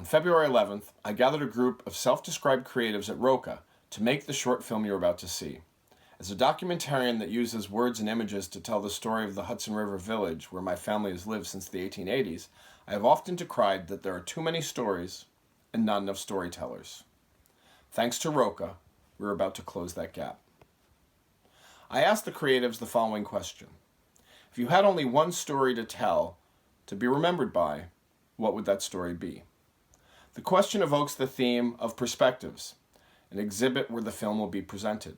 February 11th, I gathered a group of self-described creatives at RoCA to make the short film you're about to see. As a documentarian that uses words and images to tell the story of the Hudson River Village where my family has lived since the 1880s, I have often decried that there are too many stories and not enough storytellers. Thanks to RoCA, we're about to close that gap. I asked the creatives the following question. If you had only one story to tell, to be remembered by, what would that story be? The question evokes the theme of perspectives, an exhibit where the film will be presented.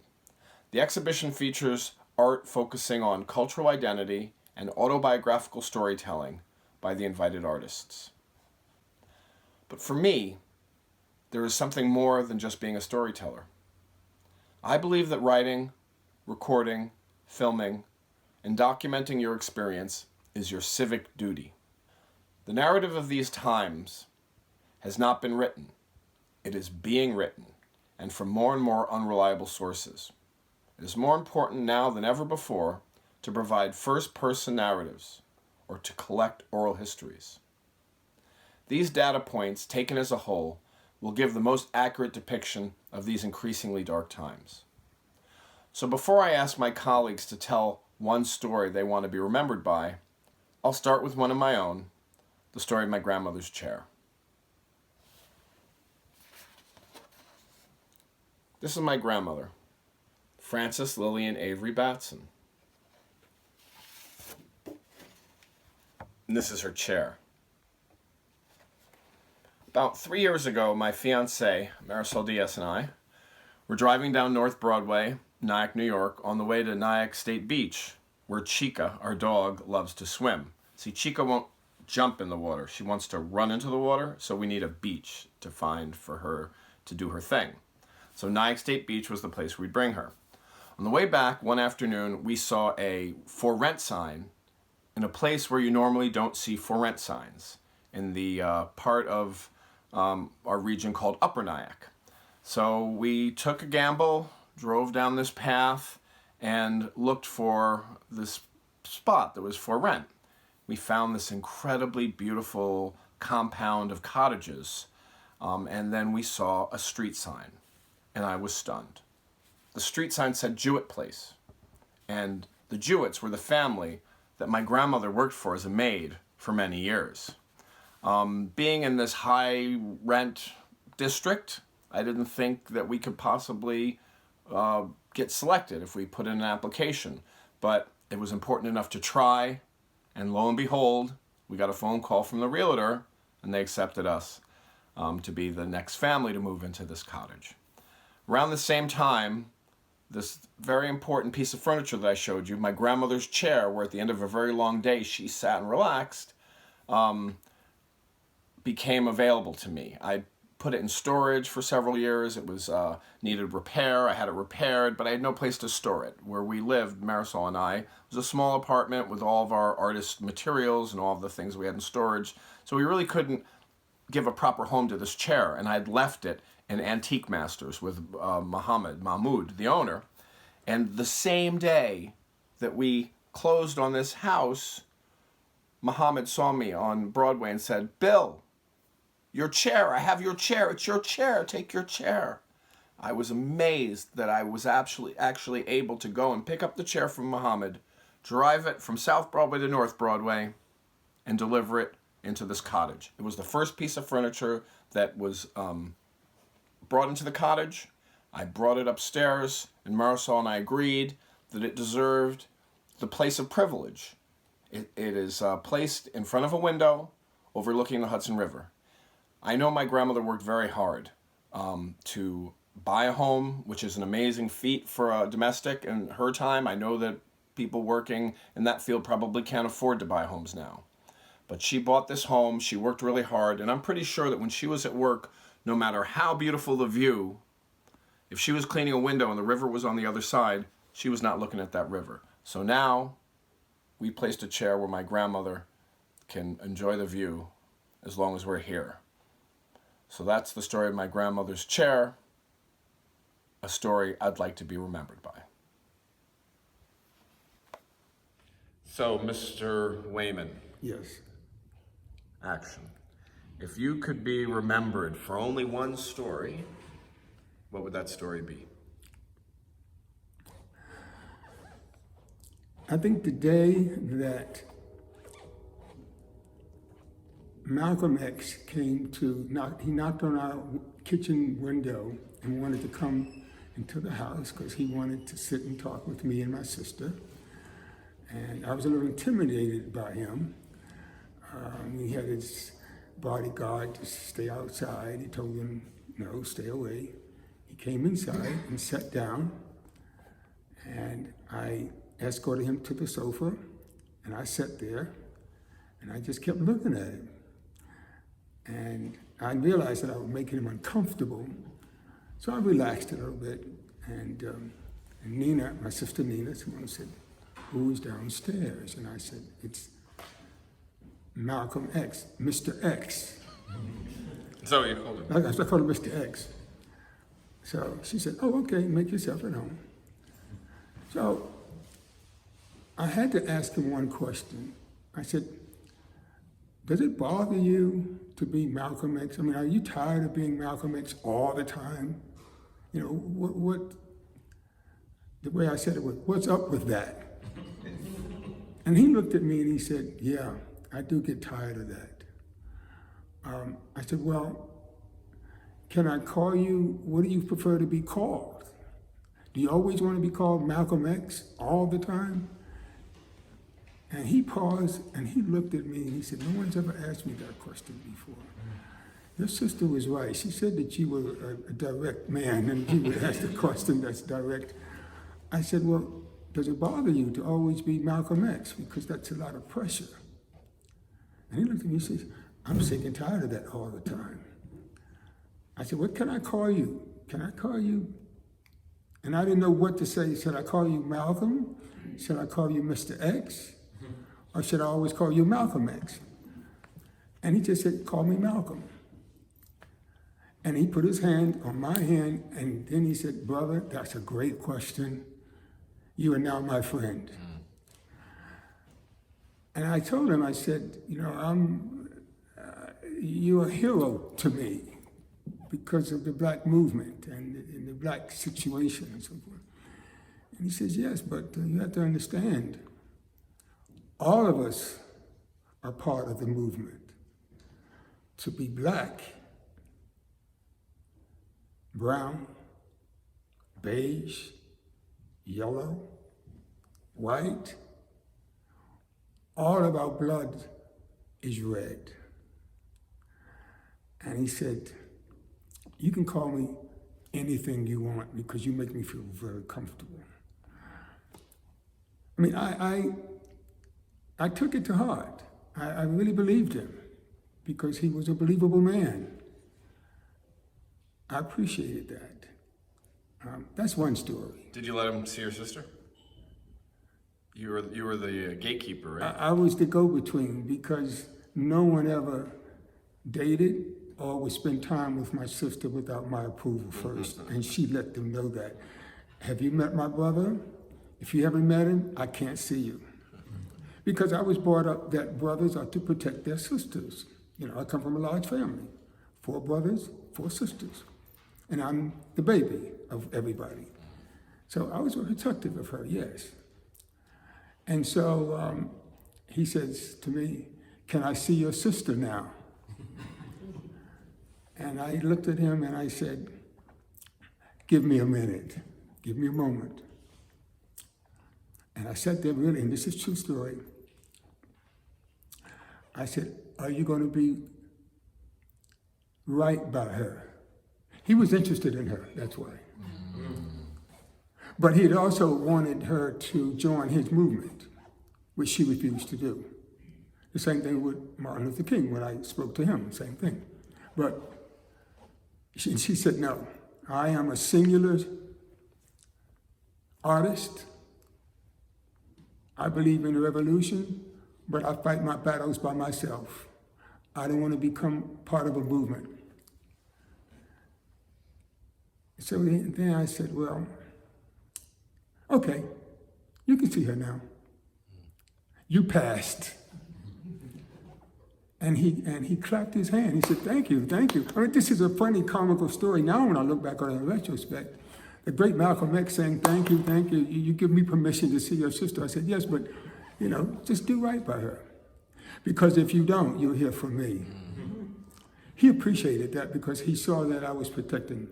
The exhibition features art focusing on cultural identity and autobiographical storytelling by the invited artists. But for me, there is something more than just being a storyteller. I believe that writing, recording, filming, and documenting your experience is your civic duty. The narrative of these times has not been written. It is being written, and from more and more unreliable sources. It is more important now than ever before to provide first-person narratives or to collect oral histories. These data points, taken as a whole, will give the most accurate depiction of these increasingly dark times. So before I ask my colleagues to tell one story they want to be remembered by, I'll start with one of my own, the story of my grandmother's chair. This is my grandmother, Frances Lillian Avery Batson. And this is her chair. About 3 years ago, my fiancée, Marisol Diaz, and I were driving down North Broadway, Nyack, New York, on the way to Nyack State Beach, where Chica, our dog, loves to swim. See, Chica won't jump in the water. She wants to run into the water, so we need a beach to find for her to do her thing. So Nyack State Beach was the place we'd bring her. On the way back, one afternoon, we saw a for rent sign in a place where you normally don't see for rent signs, in the part of our region called Upper Nyack. So we took a gamble, drove down this path, and looked for this spot that was for rent. We found this incredibly beautiful compound of cottages, and then we saw a street sign, and I was stunned. The street sign said Jewett Place, and the Jewetts were the family that my grandmother worked for as a maid for many years. Being in this high rent district, I didn't think that we could possibly get selected if we put in an application, but it was important enough to try, and lo and behold, we got a phone call from the realtor, and they accepted us to be the next family to move into this cottage. Around the same time, this very important piece of furniture that I showed you, my grandmother's chair, where at the end of a very long day she sat and relaxed, became available to me. I put it in storage for several years. It was needed repair. I had it repaired, but I had no place to store it. Where we lived, Marisol and I, was a small apartment with all of our artist materials and all of the things we had in storage. So we really couldn't give a proper home to this chair, and I had left it in Antique Masters with Mahmoud, the owner. And the same day that we closed on this house, Muhammad saw me on Broadway and said, "Bill, your chair, I have your chair, it's your chair, take your chair." I was amazed that I was actually able to go and pick up the chair from Muhammad, drive it from South Broadway to North Broadway, and deliver it into this cottage. It was the first piece of furniture that was brought into the cottage. I brought it upstairs, and Marisol and I agreed that it deserved the place of privilege. It is placed in front of a window overlooking the Hudson River. I know my grandmother worked very hard to buy a home, which is an amazing feat for a domestic in her time. I know that people working in that field probably can't afford to buy homes now. But she bought this home, she worked really hard, and I'm pretty sure that when she was at work, no matter how beautiful the view, if she was cleaning a window and the river was on the other side, she was not looking at that river. So now, we placed a chair where my grandmother can enjoy the view as long as we're here. So that's the story of my grandmother's chair, a story I'd like to be remembered by. So, Mr. Waymon. Yes. Action. If you could be remembered for only one story, what would that story be? I think the day that Malcolm X came to he knocked on our kitchen window and wanted to come into the house because he wanted to sit and talk with me and my sister. And I was a little intimidated by him. He had his bodyguard to stay outside. He told him, no, stay away. He came inside and sat down, and I escorted him to the sofa, and I sat there, and I just kept looking at him. And I realized that I was making him uncomfortable, so I relaxed a little bit. And Nina, my sister Nina, someone said, who's downstairs? And I said, it's Malcolm X, Mr. X. So you called him? I called him Mr. X. So she said, oh, okay, make yourself at home. So I had to ask him one question. I said, does it bother you to be Malcolm X? I mean, are you tired of being Malcolm X all the time? You know, what the way I said it was, what's up with that? And he looked at me and he said, yeah, I do get tired of that. I said, well, can I call you, what do you prefer to be called? Do you always want to be called Malcolm X all the time? And he paused and he looked at me and he said, no one's ever asked me that question before. Your sister was right. She said that you were a direct man and you would ask a question that's direct. I said, well, does it bother you to always be Malcolm X? Because that's a lot of pressure. And he looked at me and says, I'm sick and tired of that all the time. I said, what can I call you? Can I call you? And I didn't know what to say. Should I call you Malcolm? Should I call you Mr. X? Or should I always call you Malcolm X? And he just said, call me Malcolm. And he put his hand on my hand, and then he said, brother, that's a great question. You are now my friend. And I told him, I said, you know, you're a hero to me because of the black movement and the black situation and so forth. And he says, yes, but you have to understand, all of us are part of the movement. To be black, brown, beige, yellow, white, all of our blood is red. And he said, you can call me anything you want because you make me feel very comfortable. I mean, I took it to heart. I really believed him because he was a believable man. I appreciated that. That's one story. Did you let him see your sister? You were the gatekeeper, right? I was the go-between because no one ever dated or would spend time with my sister without my approval first. And she let them know that. Have you met my brother? If you haven't met him, I can't see you. Because I was brought up that brothers are to protect their sisters. You know, I come from a large family, 4 brothers, 4 sisters. And I'm the baby of everybody. So I was protective of her, yes. And so he says to me, can I see your sister now? And I looked at him and I said, give me a minute, give me a moment. And I sat there really, and this is a true story. I said, are you going to be right by her? He was interested in her, that's why. But he had also wanted her to join his movement, which she refused to do. The same thing with Martin Luther King when I spoke to him, same thing. But she said, no, I am a singular artist. I believe in the revolution, but I fight my battles by myself. I don't want to become part of a movement. So then I said, well, okay, you can see her now. You passed. And he clapped his hand. He said, thank you, thank you. I mean, this is a funny, comical story. Now when I look back on it in retrospect, the great Malcolm X saying, thank you, you give me permission to see your sister. I said, yes, but, just do right by her. Because if you don't, you'll hear from me. He appreciated that because he saw that I was protecting,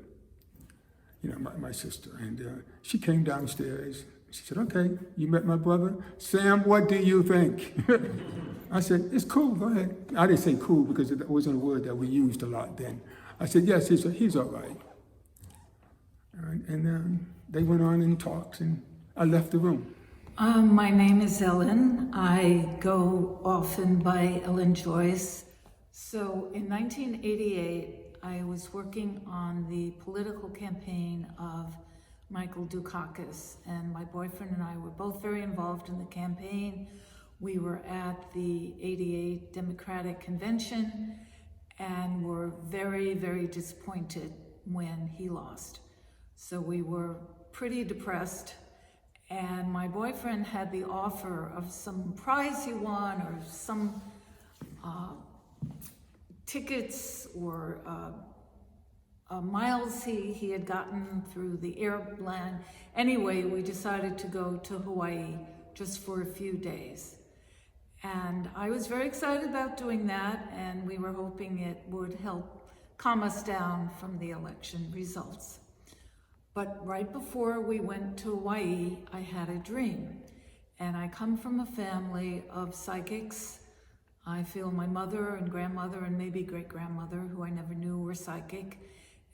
my sister. And she came downstairs. She said, okay, you met my brother? Sam, what do you think? I said, it's cool, go ahead. I didn't say cool because it wasn't a word that we used a lot then. I said, yes, he's all right. And they went on and talked, and I left the room. My name is Ellyn. I go often by Ellen Joyce. So in 1988, I was working on the political campaign of Michael Dukakis, and my boyfriend and I were both very involved in the campaign. We were at the 88 Democratic Convention and were very, very disappointed when he lost. So we were pretty depressed, and my boyfriend had the offer of some prize he won or some tickets or miles he had gotten through the airline. Anyway, we decided to go to Hawaii just for a few days. And I was very excited about doing that, and we were hoping it would help calm us down from the election results. But right before we went to Hawaii, I had a dream. And I come from a family of psychics. I feel my mother and grandmother and maybe great-grandmother, who I never knew were psychic.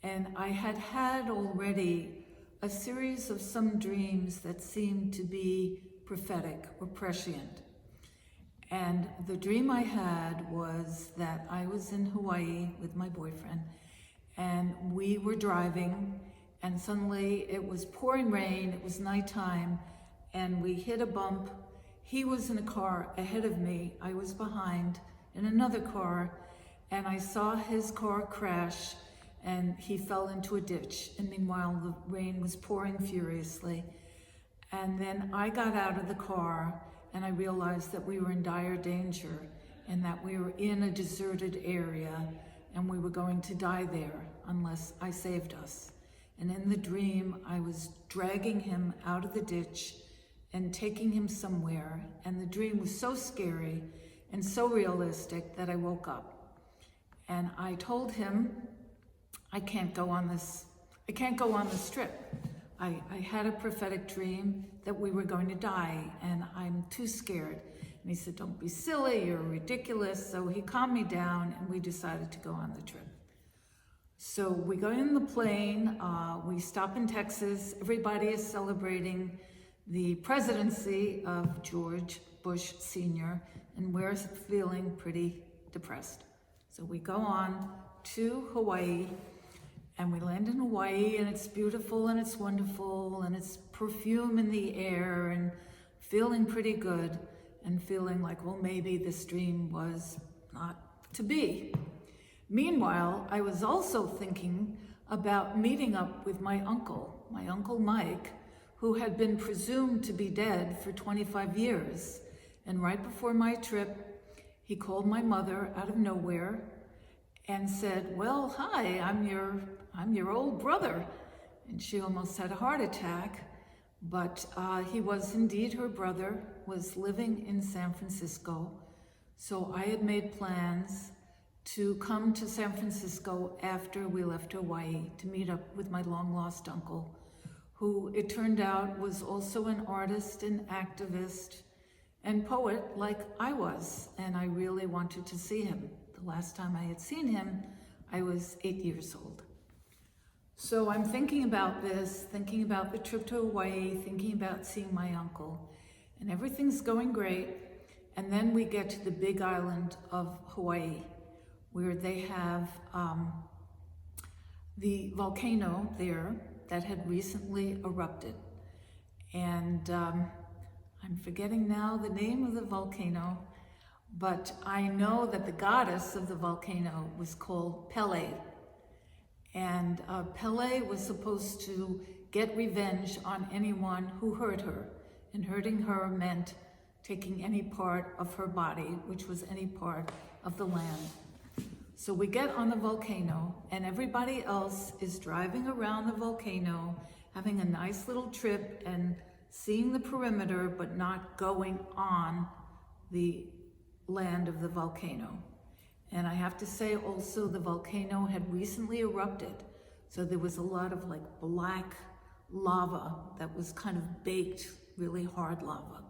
And I had already a series of some dreams that seemed to be prophetic or prescient. And the dream I had was that I was in Hawaii with my boyfriend, and we were driving, and suddenly it was pouring rain, it was nighttime, and we hit a bump. He was in a car ahead of me, I was behind in another car, and I saw his car crash, and he fell into a ditch, and meanwhile the rain was pouring furiously. And then I got out of the car, and I realized that we were in dire danger and that we were in a deserted area and we were going to die there unless I saved us. And in the dream, I was dragging him out of the ditch and taking him somewhere. And the dream was so scary and so realistic that I woke up. And I told him, I can't go on this trip. I had a prophetic dream that we were going to die, and I'm too scared. And he said, don't be silly, you're ridiculous. So he calmed me down, and we decided to go on the trip. So we go in the plane, we stop in Texas. Everybody is celebrating the presidency of George Bush Sr., and we're feeling pretty depressed. So we go on to Hawaii, and we land in Hawaii, and it's beautiful, and it's wonderful, and it's perfume in the air, and feeling pretty good, and feeling like, well, maybe this dream was not to be. Meanwhile, I was also thinking about meeting up with my Uncle Mike, who had been presumed to be dead for 25 years. And right before my trip, he called my mother out of nowhere and said, well, hi, I'm your old brother. And she almost had a heart attack, but he was indeed her brother, was living in San Francisco. So I had made plans to come to San Francisco after we left Hawaii to meet up with my long-lost uncle, who it turned out was also an artist and activist and poet like I was, and I really wanted to see him. The last time I had seen him, I was 8 years old. So I'm thinking about this, thinking about the trip to Hawaii, thinking about seeing my uncle, and everything's going great. And then we get to the big island of Hawaii, where they have the volcano there that had recently erupted. And I'm forgetting now the name of the volcano, but I know that the goddess of the volcano was called Pele. And Pele was supposed to get revenge on anyone who hurt her. And hurting her meant taking any part of her body, which was any part of the land. So we get on the volcano, and everybody else is driving around the volcano, having a nice little trip and seeing the perimeter, but not going on the land of the volcano. And I have to say also, the volcano had recently erupted, so there was a lot of like black lava that was kind of baked, really hard lava.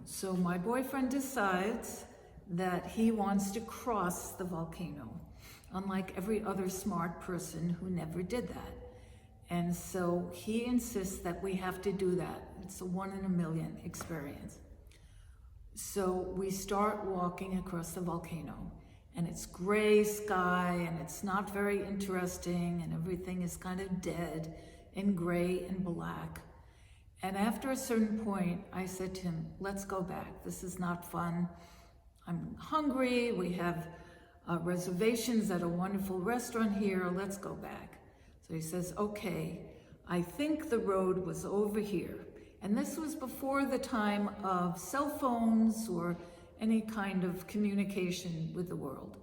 So my boyfriend decides that he wants to cross the volcano, unlike every other smart person who never did that. And so he insists that we have to do that. It's a 1 in a million experience. So we start walking across the volcano, and it's gray sky, and it's not very interesting, and everything is kind of dead and gray and black. And after a certain point, I said to him, let's go back. This is not fun. I'm hungry. We have reservations at a wonderful restaurant here. Let's go back. So he says, okay, I think the road was over here. And this was before the time of cell phones or any kind of communication with the world.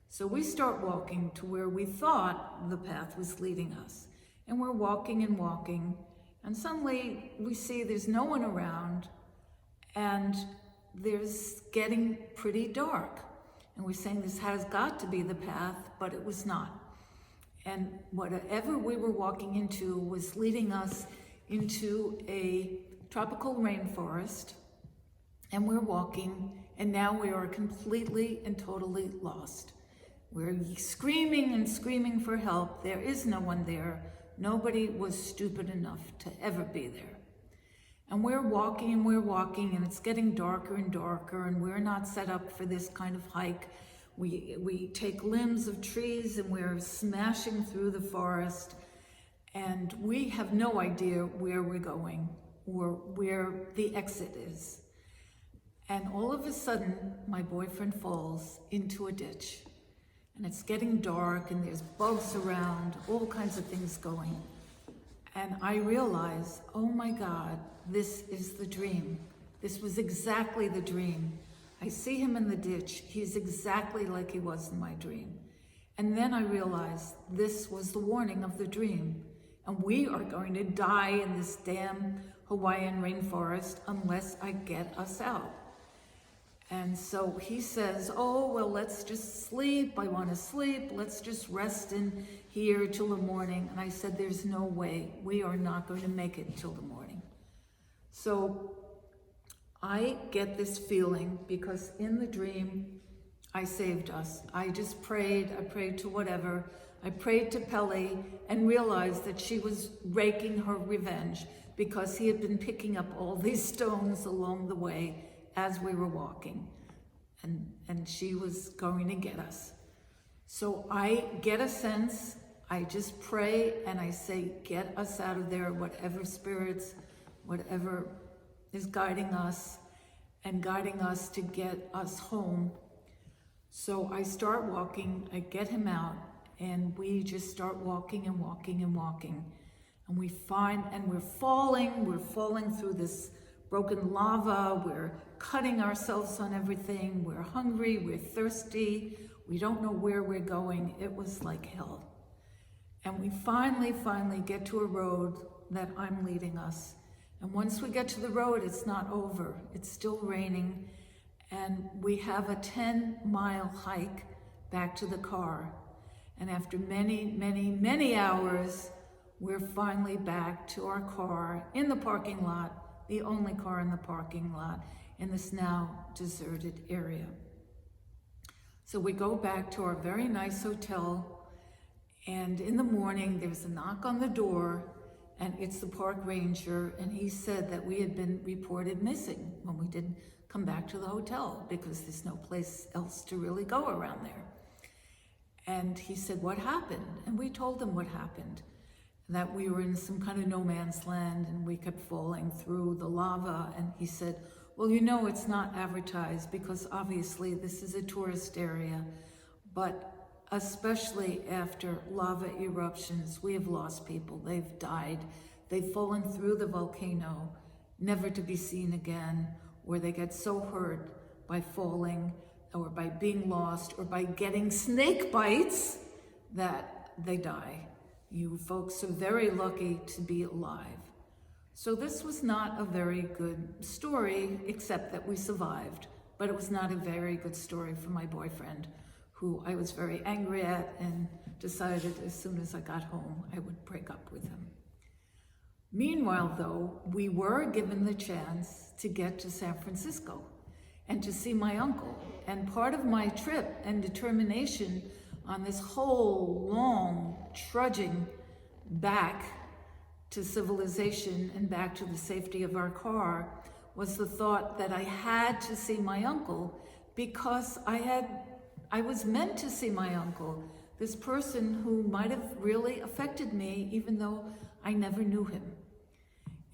So we start walking to where we thought the path was leading us. And we're walking and walking, and suddenly we see there's no one around, and there's getting pretty dark. And we're saying this has got to be the path, but it was not. And whatever we were walking into was leading us into a tropical rainforest, and we're walking, and now we are completely and totally lost. We're screaming and screaming for help. There is no one there. Nobody was stupid enough to ever be there. And we're walking, and it's getting darker and darker, and we're not set up for this kind of hike. We take limbs of trees, and we're smashing through the forest, and we have no idea where we're going or where the exit is. And all of a sudden, my boyfriend falls into a ditch. And it's getting dark, and there's bugs around, all kinds of things going. And I realize, oh my God, this is the dream. This was exactly the dream. I see him in the ditch. He's exactly like he was in my dream. And then I realized this was the warning of the dream. And we are going to die in this damn Hawaiian rainforest unless I get us out. And so he says, oh, well, let's just sleep. I want to sleep. Let's just rest in here till the morning. And I said, there's no way. We are not going to make it till the morning. So I get this feeling because in the dream, I saved us. I just prayed. I prayed to whatever. I prayed to Pele and realized that she was raking her revenge because he had been picking up all these stones along the way as we were walking, and she was going to get us. So I get a sense, I just pray and I say, get us out of there, whatever spirits, whatever is guiding us and guiding us to get us home. So I start walking, I get him out, and we just start walking and walking and walking. And we find, and we're falling through this broken lava, we're cutting ourselves on everything, we're hungry, we're thirsty, we don't know where we're going. It was like hell. And we finally get to a road that I'm leading us. And once we get to the road, it's not over. It's still raining. And we have a 10-mile hike back to the car. And after many hours, we're finally back to our car in the parking lot, the only car in the parking lot in this now deserted area. So we go back to our very nice hotel, and in the morning there's a knock on the door, and it's the park ranger, and he said that we had been reported missing when we didn't come back to the hotel because there's no place else to really go around there. And he said, what happened? And we told him what happened, that we were in some kind of no man's land and we kept falling through the lava. And he said, well, you know, it's not advertised because obviously this is a tourist area, but especially after lava eruptions, we have lost people. They've died. They've fallen through the volcano, never to be seen again, or they get so hurt by falling or by being lost, or by getting snake bites, that they die. You folks are very lucky to be alive. So this was not a very good story, except that we survived. But it was not a very good story for my boyfriend, who I was very angry at and decided as soon as I got home I would break up with him. Meanwhile, though, we were given the chance to get to San Francisco and to see my uncle. And part of my trip and determination on this whole long trudging back to civilization and back to the safety of our car was the thought that I had to see my uncle, because I was meant to see my uncle, this person who might have really affected me even though I never knew him.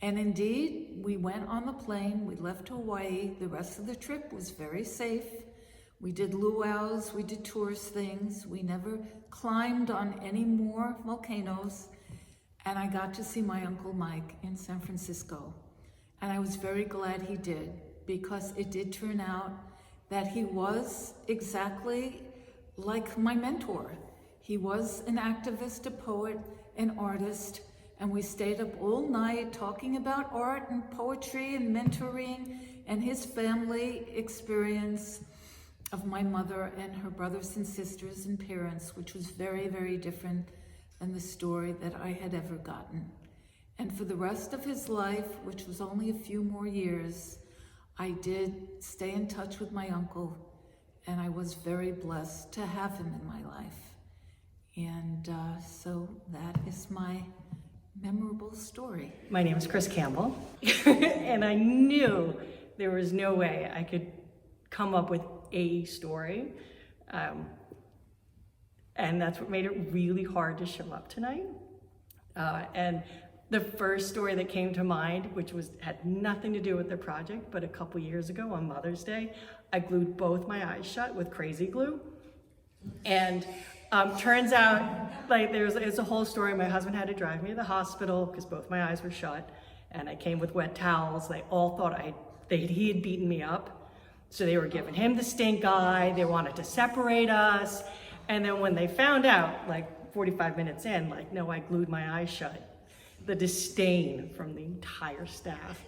And indeed, we went on the plane, we left Hawaii. The rest of the trip was very safe. We did luau's, we did tourist things. We never climbed on any more volcanoes. And I got to see my Uncle Mike in San Francisco. And I was very glad he did, because it did turn out that he was exactly like my mentor. He was an activist, a poet, an artist, and we stayed up all night talking about art and poetry and mentoring and his family experience of my mother and her brothers and sisters and parents, which was very, very different than the story that I had ever gotten. And for the rest of his life, which was only a few more years, I did stay in touch with my uncle, and I was very blessed to have him in my life. And so that is my memorable story. My name is Kris Campbell, and I knew there was no way I could come up with a story. And that's what made it really hard to show up tonight. And the first story that came to mind, which had nothing to do with the project, but a couple years ago on Mother's Day, I glued both my eyes shut with crazy glue. And turns out, like, it's a whole story. My husband had to drive me to the hospital because both my eyes were shut, and I came with wet towels. They all thought he had beaten me up. So they were giving him the stink eye. They wanted to separate us. And then when they found out, like 45 minutes in, like, no, I glued my eyes shut, the disdain from the entire staff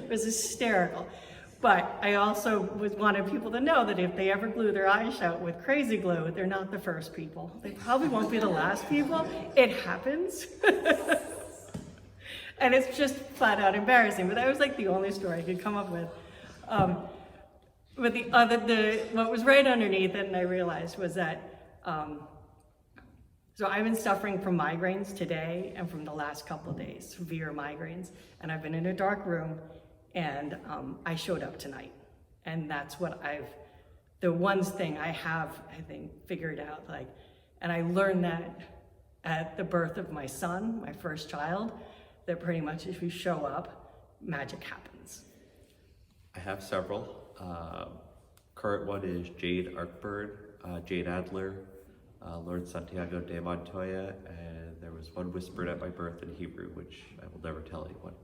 was hysterical. But I also wanted people to know that if they ever glue their eyes shut with crazy glue, they're not the first people. They probably won't be the last people. It happens. And it's just flat out embarrassing. But that was like the only story I could come up with. But what was right underneath it, and I realized, was that, so I've been suffering from migraines today and from the last couple of days, severe migraines. And I've been in a dark room, and I showed up tonight. And that's what the one thing I have, I think, figured out, and I learned that at the birth of my son, my first child, that pretty much if you show up, magic happens. I have several. Current one is Jade Jade Adler, Lord Santiago de Montoya, and there was one whispered at my birth in Hebrew, which I will never tell anyone.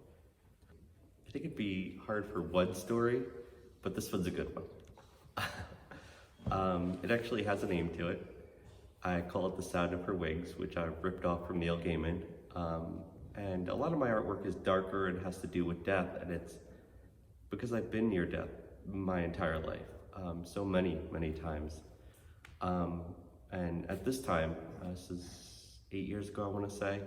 I think it'd be hard for one story, but this one's a good one. It actually has a name to it. I call it The Sound of Her Wings, which I ripped off from Neil Gaiman. And a lot of my artwork is darker and has to do with death, and it's because I've been near death my entire life, so many times. And at this time, this is 8 years ago, I want to say,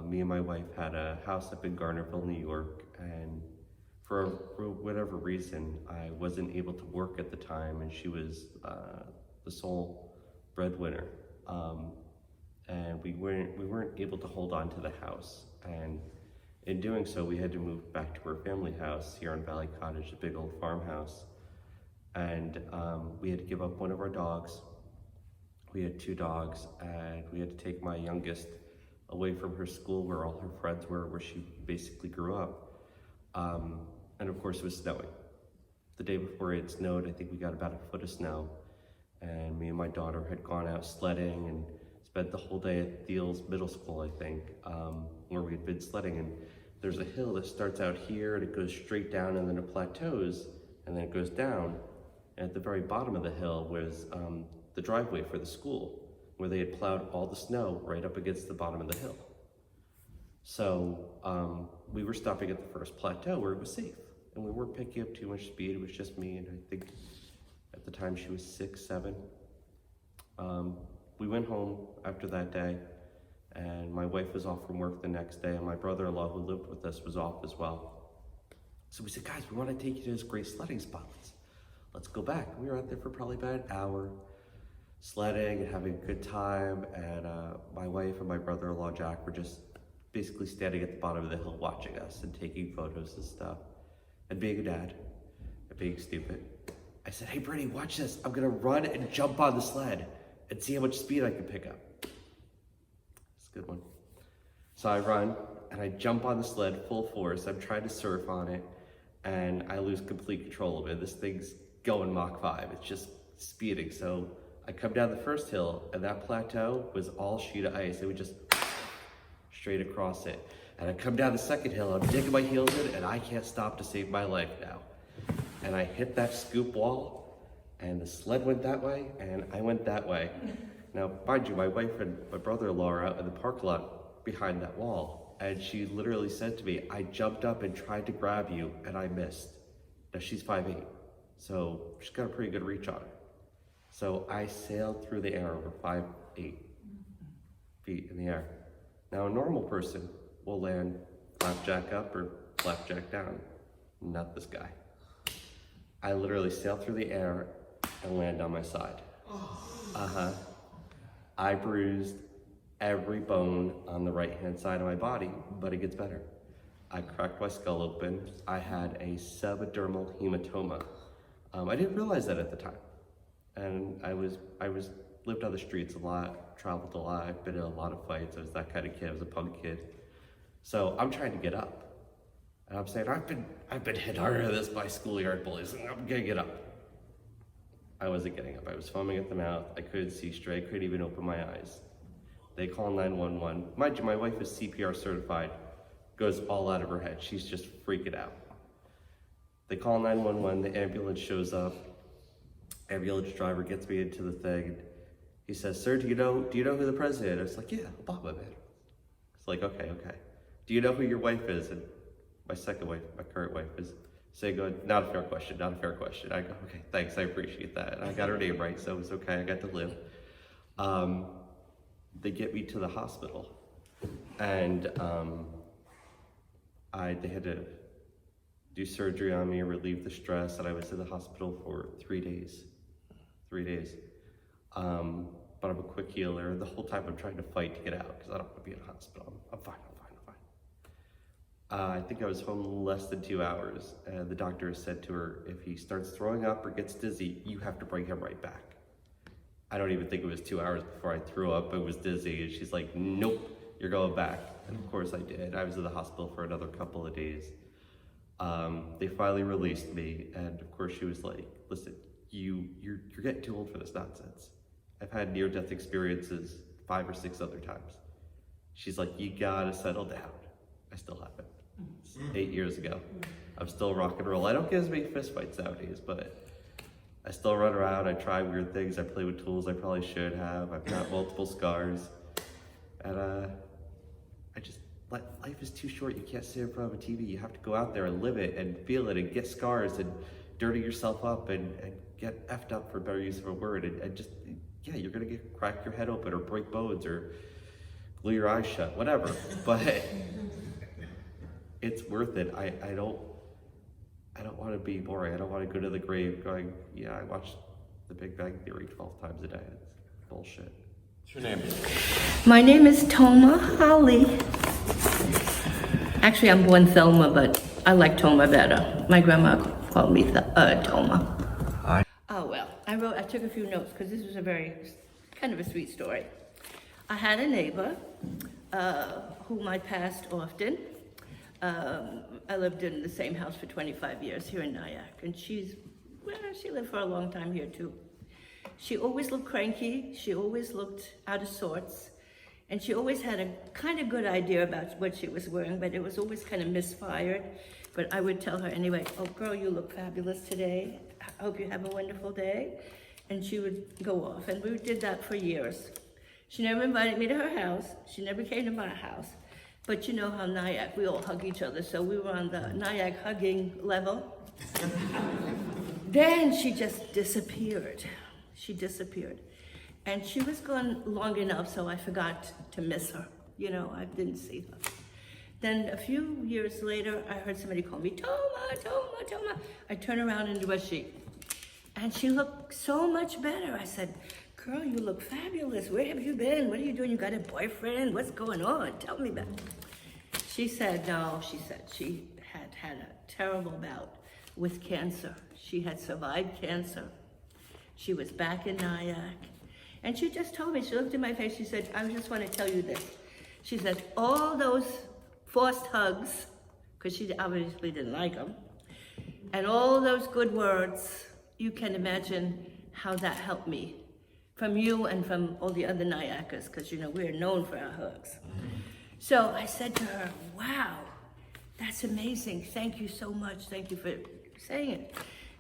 me and my wife had a house up in Garnerville, New York, and for whatever reason, I wasn't able to work at the time, and she was the sole breadwinner. And we weren't able to hold on to the house. And in doing so, we had to move back to our family house here on Valley Cottage, a big old farmhouse. And we had to give up one of our dogs. We had 2 dogs, and we had to take my youngest away from her school where all her friends were, where she basically grew up. And of course it was snowing. The day before it snowed, I think we got about a foot of snow. And me and my daughter had gone out sledding and spent the whole day at Thiel's Middle School, I think, where we had been sledding. And there's a hill that starts out here and it goes straight down and then it plateaus and then it goes down. And at the very bottom of the hill was the driveway for the school, where they had plowed all the snow right up against the bottom of the hill. So we were stopping at the first plateau where it was safe, and we weren't picking up too much speed. It was just me, and I think at the time she was 6, 7. We went home after that day, and my wife was off from work the next day, and my brother-in-law who lived with us was off as well. So we said, guys, we want to take you to this great sledding spot. Let's go back. We were out there for probably about an hour, sledding and having a good time, and my wife and my brother-in-law Jack were just basically standing at the bottom of the hill watching us and taking photos and stuff, and being a dad, and being stupid. I said, hey Brittany, watch this. I'm gonna run and jump on the sled and see how much speed I can pick up. It's a good one. So I run and I jump on the sled full force. I'm trying to surf on it, and I lose complete control of it. This thing's going Mach 5. It's just speeding. So I come down the first hill, and that plateau was all sheet of ice. It would just straight across it. And I come down the second hill, I'm digging my heels in, and I can't stop to save my life now. And I hit that scoop wall, and the sled went that way, and I went that way. Now, mind you, my wife and my brother-in-law are out in the parking lot behind that wall, and she literally said to me, I jumped up and tried to grab you, and I missed. Now, she's 5'8", so she's got a pretty good reach on her. So I sailed through the air over 5'8" feet in the air. Now, a normal person will land flapjack up or flapjack down. Not this guy. I literally sailed through the air and landed on my side. I bruised every bone on the right-hand side of my body, but it gets better. I cracked my skull open. I had a subdermal hematoma. I didn't realize that at the time. And I lived on the streets a lot, traveled a lot, I've been in a lot of fights. I was that kind of kid, I was a punk kid. So I'm trying to get up. And I'm saying, I've been hit harder than this by schoolyard bullies, and I'm gonna get up. I wasn't getting up. I was foaming at the mouth. I couldn't see straight, couldn't even open my eyes. They call 911. Mind you, my wife is CPR certified, goes all out of her head. She's just freaking out. They call 911, the ambulance shows up. Ambulance driver gets me into the thing. He says, sir, do you know who the president is? I was like, yeah, Obama, man. It's like, okay. Do you know who your wife is? And my second wife, my current wife, is saying, not a fair question. I go, okay, thanks, I appreciate that. And I got her name right, so it was okay, I got to live. They get me to the hospital, and they had to do surgery on me, relieve the stress, and I was in the hospital for 3 days. 3 days. But I'm a quick healer. The whole time I'm trying to fight to get out because I don't want to be in a hospital. I'm fine. I think I was home less than 2 hours, and the doctor said to her, if he starts throwing up or gets dizzy, you have to bring him right back. I don't even think it was 2 hours before I threw up and was dizzy, and she's like, nope, you're going back. And of course I did. I was in the hospital for another couple of days. They finally released me, and of course she was like, listen, you're getting too old for this nonsense. I've had near-death experiences 5 or 6 other times. She's like, you gotta settle down. I still haven't. It's 8 years ago. I'm still rock and roll. I don't get as many fist fights nowadays, but I still run around, I try weird things, I play with tools I probably should have. I've got multiple scars. And life is too short. You can't sit in front of a TV. You have to go out there and live it and feel it and get scars and dirty yourself up and get effed up, for a better use of a word, and just, yeah, you're gonna crack your head open or break bones or glue your eyes shut, whatever. But it's worth it. I don't want to be boring. I don't want to go to the grave going, yeah, I watched The Big Bang Theory 12 times a day. It's bullshit. What's your name? My name is Toma Holley. Actually, I'm born Thelma, but I like Toma better. My grandma called me Toma. Hi. Oh, well, I took a few notes because this was a very, kind of a sweet story. I had a neighbor whom I passed often. I lived in the same house for 25 years here in Nyack, and she lived for a long time here too. She always looked cranky, she always looked out of sorts, and she always had a kind of good idea about what she was wearing, but it was always kind of misfired. But I would tell her anyway, oh girl, you look fabulous today. I hope you have a wonderful day. And she would go off. And we did that for years. She never invited me to her house. She never came to my house. But you know how Nyack, we all hug each other. So we were on the Nyack hugging level. Then she just disappeared. She disappeared. And she was gone long enough, so I forgot to miss her. You know, I didn't see her. Then a few years later, I heard somebody call me, Toma, Toma, Toma. I turn around and was she? And she looked so much better. I said, girl, you look fabulous. Where have you been? What are you doing? You got a boyfriend? What's going on? Tell me about it. She said, no, she said she had had a terrible bout with cancer. She had survived cancer. She was back in Nyack. And she just told me, she looked in my face, she said, I just want to tell you this. She said, all those forced hugs, because she obviously didn't like them, and all those good words, you can imagine how that helped me. From you and from all the other Nyackers, because you know, we're known for our hugs. So I said to her, wow, that's amazing. Thank you so much. Thank you for saying it.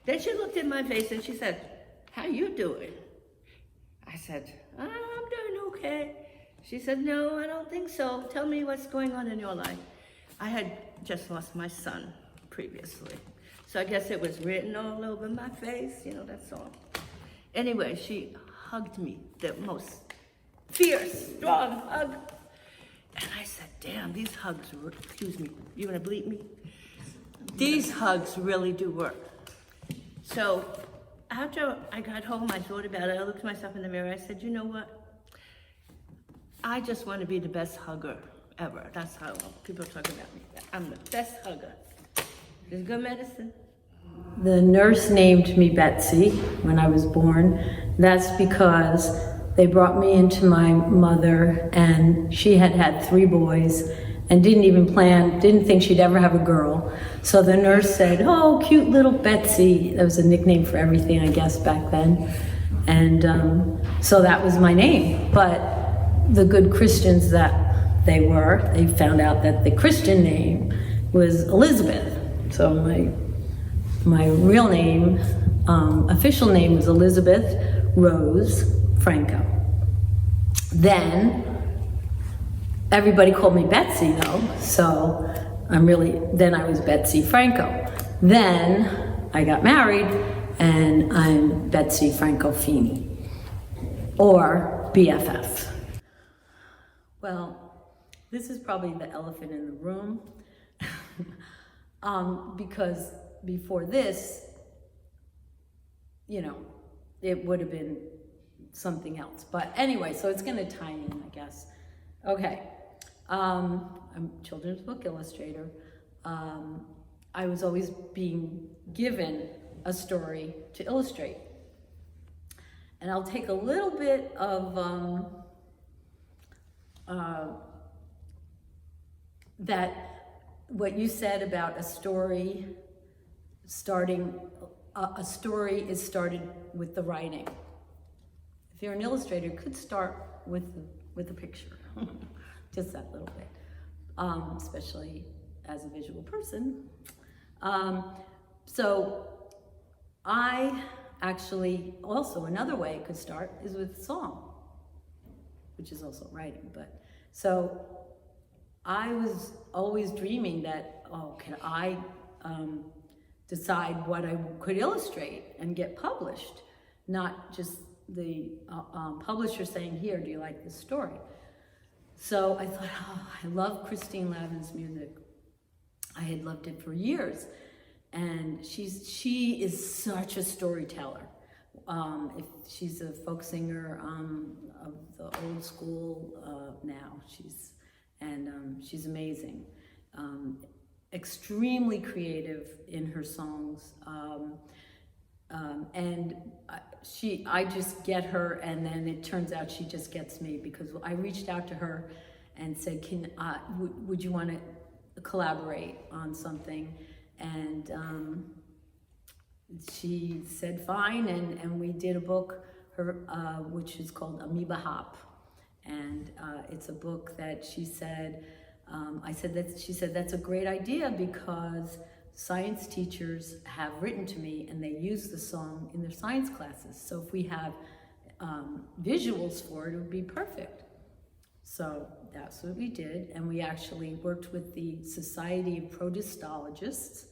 Then she looked in my face and she said, how you doing? I said, I'm doing okay. She said, no, I don't think so. Tell me what's going on in your life. I had just lost my son previously. So I guess it was written all over my face, you know, that's all. Anyway, she hugged me, the most fierce, strong hug. And I said, damn, these hugs, excuse me, you gonna bleep me? These hugs really do work. So after I got home, I thought about it. I looked at myself in the mirror. I said, you know what? I just want to be the best hugger ever. That's how people talk about me. I'm the best hugger. It's good medicine. The nurse named me Betsy when I was born. That's because they brought me into my mother, and she had had 3 boys and didn't think she'd ever have a girl. So the nurse said, oh, cute little Betsy. That was a nickname for everything, I guess, back then. And so that was my name. But the good Christians that they were, they found out that the Christian name was Elizabeth. So my real name, official name was Elizabeth Rose Franco. Then everybody called me Betsy though, so then I was Betsy Franco. Then I got married and I'm Betsy Franco Feeney, or BFF. Well, this is probably the elephant in the room, because before this, you know, it would have been something else. But anyway, so it's gonna tie in, I guess. Okay, I'm a children's book illustrator. I was always being given a story to illustrate. And I'll take a little bit of what you said about a story starting, a story is started with the writing. If you're an illustrator, it could start with a picture, just that little bit, especially as a visual person. So I actually, also another way it could start is with song, which is also writing. But so I was always dreaming that, oh, can I decide what I could illustrate and get published, not just the publisher saying, here, do you like this story? So I thought, oh, I love Christine Lavin's music. I had loved it for years. And she is such a storyteller. If she's a folk singer of the old school now. She's amazing. Extremely creative in her songs. And I just get her, and then it turns out she just gets me, because I reached out to her and said, would you want to collaborate on something? And she said fine, and we did a book, which is called Amoeba Hop. And it's a book that she said, she said, that's a great idea, because science teachers have written to me and they use the song in their science classes. So if we have visuals for it, it would be perfect. So that's what we did, and we actually worked with the Society of Protistologists.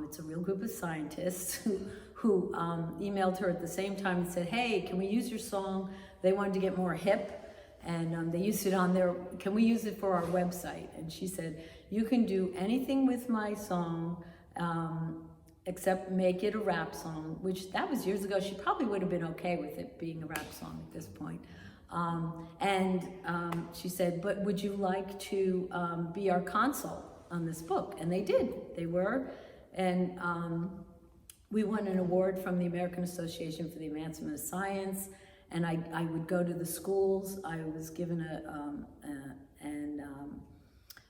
It's a real group of scientists who emailed her at the same time and said, hey, can we use your song? They wanted to get more hip, and they used it on their, can we use it for our website? And she said, you can do anything with my song, except make it a rap song, which that was years ago. She probably would have been okay with it being a rap song at this point. She said, but would you like to be our consult on this book? And they did, they were. And we won an award from the American Association for the Advancement of Science. And I would go to the schools. I was given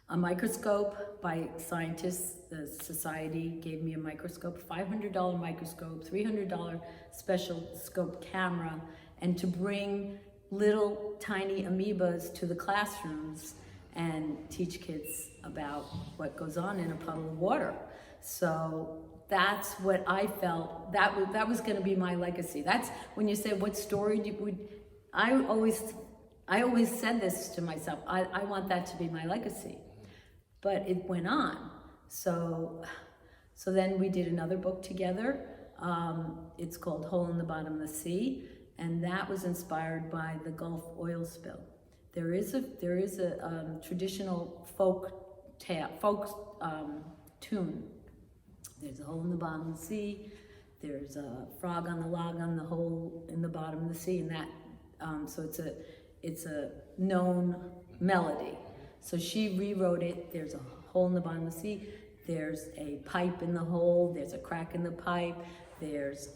a microscope by scientists. The society gave me a microscope, $500 microscope, $300 special scope camera, and to bring little tiny amoebas to the classrooms and teach kids about what goes on in a puddle of water. So that's what I felt, that was gonna be my legacy. That's when you say, what story would, I always said this to myself, I want that to be my legacy. But it went on. So then we did another book together. It's called Hole in the Bottom of the Sea, and that was inspired by the Gulf oil spill. There is a traditional folk tune. There's a hole in the bottom of the sea. There's a frog on the log on the hole in the bottom of the sea, and that so it's a known melody. So she rewrote it. There's a hole in the bottom of the sea. There's a pipe in the hole. There's a crack in the pipe. There's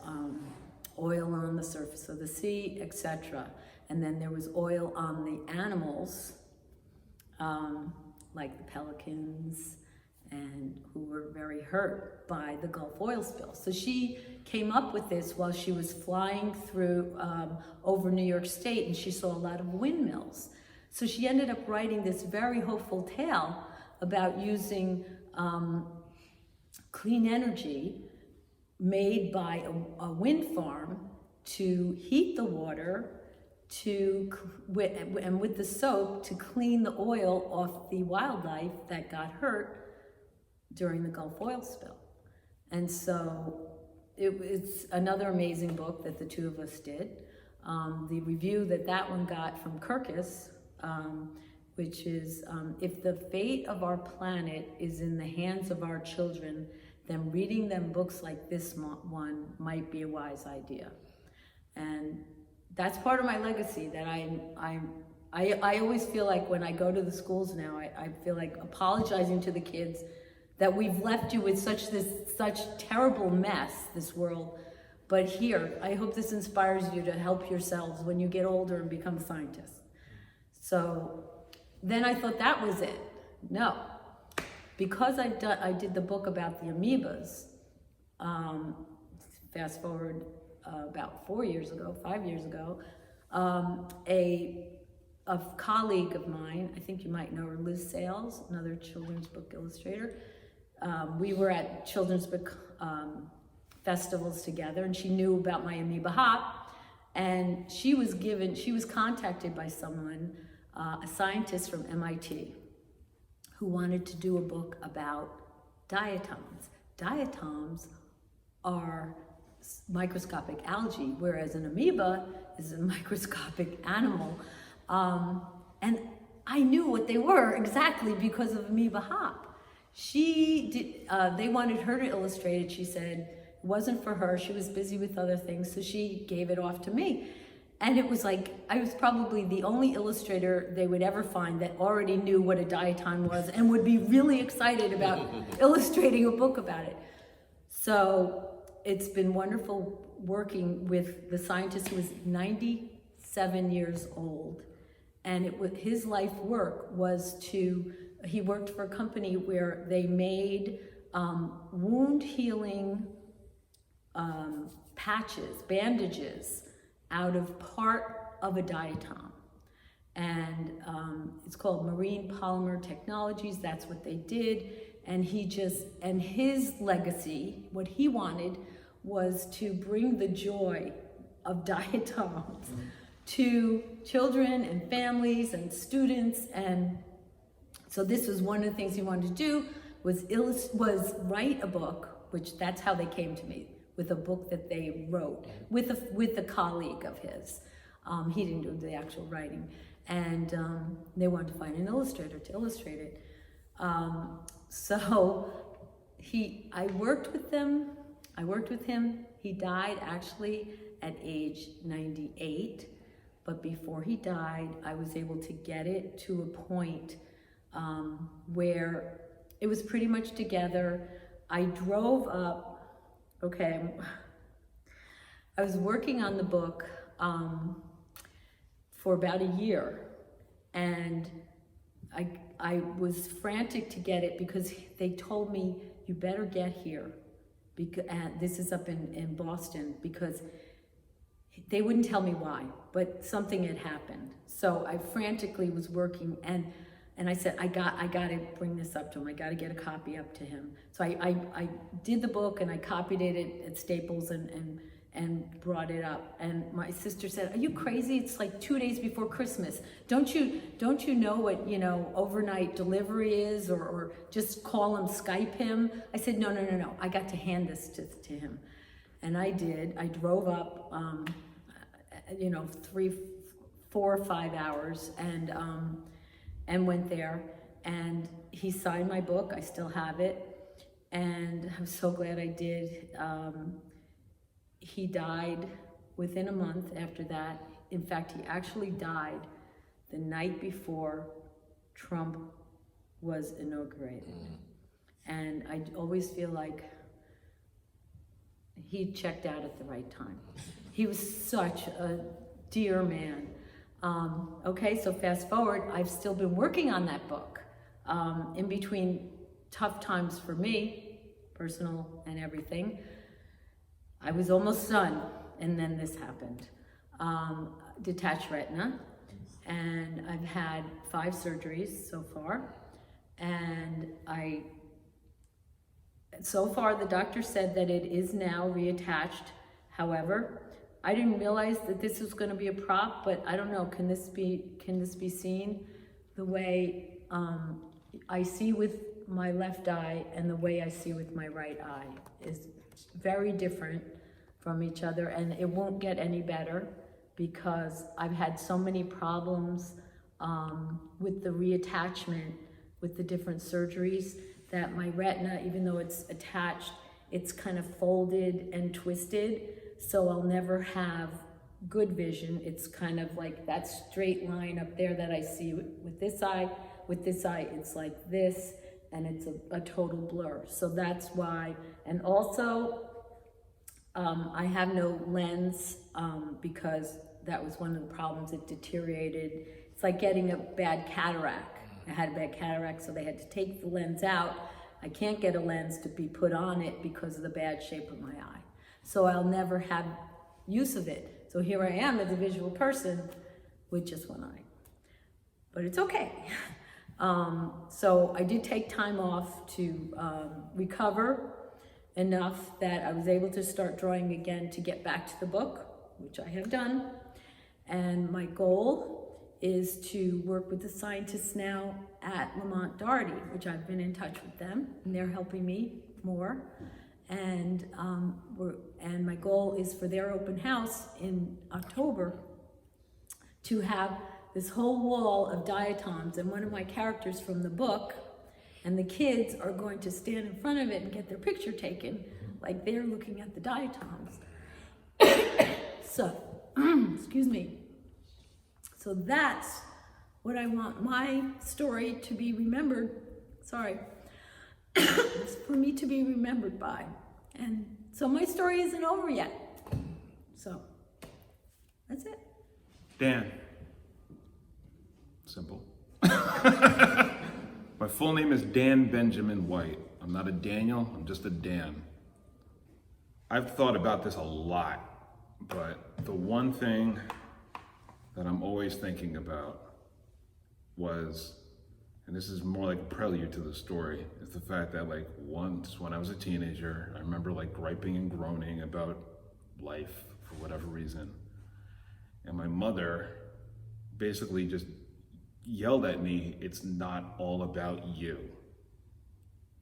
oil on the surface of the sea, etc. And then there was oil on the animals, like the pelicans, and who were very hurt by the Gulf oil spill. So she came up with this while she was flying through over New York State, and she saw a lot of windmills. So she ended up writing this very hopeful tale about using clean energy made by a wind farm to heat the water and with the soap to clean the oil off the wildlife that got hurt during the Gulf oil spill. And so it's another amazing book that the two of us did. The review that one got from Kirkus, which is, if the fate of our planet is in the hands of our children, then reading them books like this one might be a wise idea. And that's part of my legacy, that I always feel like when I go to the schools now, I feel like apologizing to the kids that we've left you with such terrible mess, this world. But here, I hope this inspires you to help yourselves when you get older and become scientists. So then I thought that was it. No, because I did the book about the amoebas, fast forward about 5 years ago, a colleague of mine, I think you might know her, Liz Sales, another children's book illustrator. We were at children's book festivals together, and she knew about my amoeba hop, and she was contacted by someone, a scientist from MIT, who wanted to do a book about diatoms. Diatoms are microscopic algae, whereas an amoeba is a microscopic animal. And I knew what they were exactly because of amoeba hop. They wanted her to illustrate it. She said it wasn't for her. She was busy with other things, so she gave it off to me. And it was like, I was probably the only illustrator they would ever find that already knew what a diatom was and would be really excited about illustrating a book about it. So it's been wonderful working with the scientist who was 97 years old. And his life work was he worked for a company where they made wound healing patches, bandages, out of part of a diatom. And it's called Marine Polymer Technologies. That's what they did. and his legacy, what he wanted was to bring the joy of diatoms to children and families and students. And so this was one of the things he wanted to do, was write a book, which that's how they came to me, with a book that they wrote with a colleague of his. He didn't do the actual writing. And they wanted to find an illustrator to illustrate it. So I worked with him. He died actually at age 98. But before he died, I was able to get it to a point where it was pretty much together. I drove up, I was working on the book for about a year, and I was frantic to get it because they told me, you better get here, because this is up in Boston, because they wouldn't tell me why, but something had happened. So I frantically was working, and I said, I got to bring this up to him. I got to get a copy up to him. So I did the book, and I copied it at Staples and brought it up. And my sister said, "Are you crazy? It's like 2 days before Christmas. Don't you know what, overnight delivery is, or just call him, Skype him?" I said, no. I got to hand this to him. And I did. I drove up, 3, 4, or 5 hours, and went there, and he signed my book. I still have it, and I'm so glad I did. He died within a month after that. In fact, he actually died the night before Trump was inaugurated. And I always feel like he checked out at the right time. He was such a dear man. So fast forward, I've still been working on that book in between tough times for me, personal and everything. I was almost done, and then this happened. Detached retina, and I've had 5 surgeries so far, and so far the doctor said that it is now reattached. However, I didn't realize that this was going to be a prop, but I don't know, can this be seen? The way I see with my left eye and the way I see with my right eye is very different from each other, and it won't get any better because I've had so many problems with the reattachment, with the different surgeries, that my retina, even though it's attached, it's kind of folded and twisted, so I'll never have good vision. It's kind of like that straight line up there that I see with this eye. With this eye, it's like this, and it's a total blur. So that's why. And also, I have no lens because that was one of the problems. It deteriorated. It's like getting a bad cataract. I had a bad cataract, so they had to take the lens out. I can't get a lens to be put on it because of the bad shape of my eye. So I'll never have use of it. So here I am as a visual person with just one eye. But it's okay. So I did take time off to recover enough that I was able to start drawing again to get back to the book, which I have done. And my goal is to work with the scientists now at Lamont Doherty, which I've been in touch with them, and they're helping me more. And my goal is for their open house in October to have this whole wall of diatoms, and one of my characters from the book, and the kids are going to stand in front of it and get their picture taken, like they're looking at the diatoms. So, excuse me. So that's what I want my story to be remembered, it's for me to be remembered by. And so my story isn't over yet. So, that's it. Dan. Simple. My full name is Dan Benjamin White. I'm not a Daniel, I'm just a Dan. I've thought about this a lot, but the one thing that I'm always thinking about was and this is more like a prelude to the story, is the fact that like once when I was a teenager, I remember like griping and groaning about life for whatever reason. And my mother basically just yelled at me, "It's not all about you."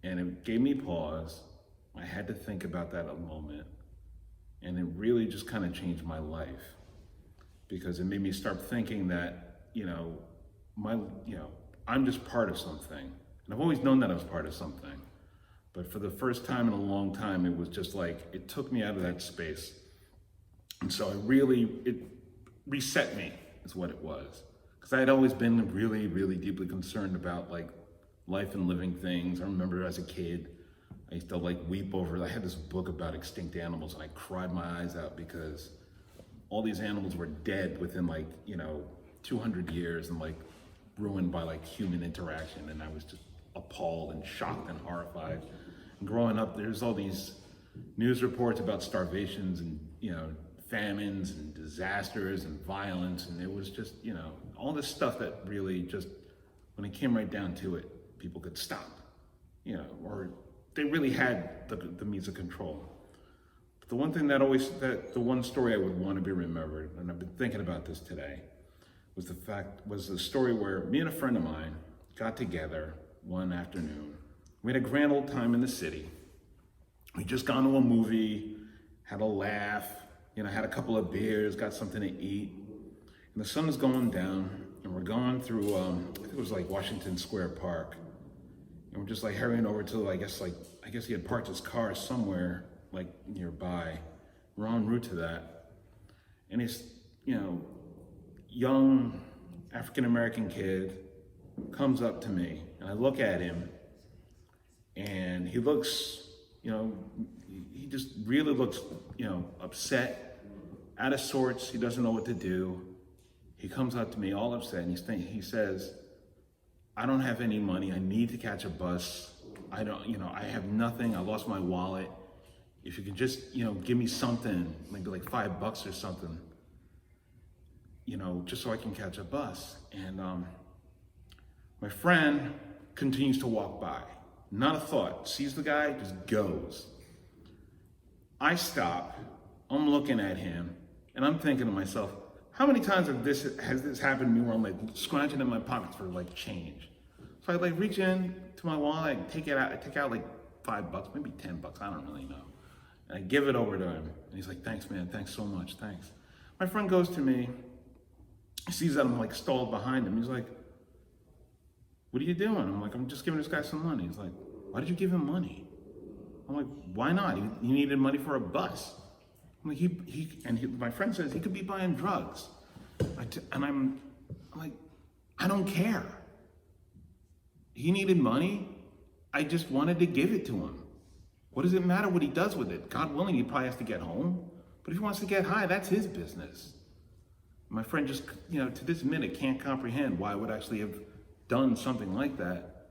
And it gave me pause. I had to think about that a moment. And it really just kind of changed my life, because it made me start thinking that, I'm just part of something. And I've always known that I was part of something. But for the first time in a long time, it was just like, it took me out of that space. And so it reset me, is what it was. Because I had always been really, really deeply concerned about like life and living things. I remember as a kid, I used to like weep over, I had this book about extinct animals, and I cried my eyes out because all these animals were dead within 200 years and like ruined by like human interaction. And I was just appalled and shocked and horrified. And growing up, there's all these news reports about starvations and, famines and disasters and violence. And it was just, all this stuff that really just, when it came right down to it, people could stop, or they really had the means of control. But the one thing the one story I would want to be remembered, and I've been thinking about this today, was the story where me and a friend of mine got together one afternoon. We had a grand old time in the city. We just gone to a movie, had a laugh, had a couple of beers, got something to eat. And the sun is going down, and we're going through, I think it was like Washington Square Park. And we're just like hurrying over to, I guess he had parked his car somewhere like nearby. We're en route to that. And he's, young African-American kid comes up to me, and I look at him, and he looks, he just really looks, upset, out of sorts. He doesn't know what to do. He comes up to me all upset, and he says, "I don't have any money. I need to catch a bus. I have nothing. I lost my wallet. If you could just, give me something, maybe like $5 or something, just so I can catch a bus." And my friend continues to walk by. Not a thought. Sees the guy, just goes. I stop. I'm looking at him, and I'm thinking to myself, how many times has this happened to me where I'm like scratching in my pockets for like change? So I like reach in to my wallet, I take out like $5, maybe $10, I don't really know. And I give it over to him, and he's like, "Thanks, man, thanks so much, thanks." My friend goes to me, he sees that I'm like stalled behind him. He's like, "What are you doing?" I'm like, "I'm just giving this guy some money." He's like, "Why did you give him money?" I'm like, "Why not? He needed money for a bus." I'm like, my friend says he could be buying drugs. I'm like, I don't care. He needed money. I just wanted to give it to him. What does it matter what he does with it? God willing, he probably has to get home. But if he wants to get high, that's his business. My friend just, to this minute can't comprehend why I would actually have done something like that.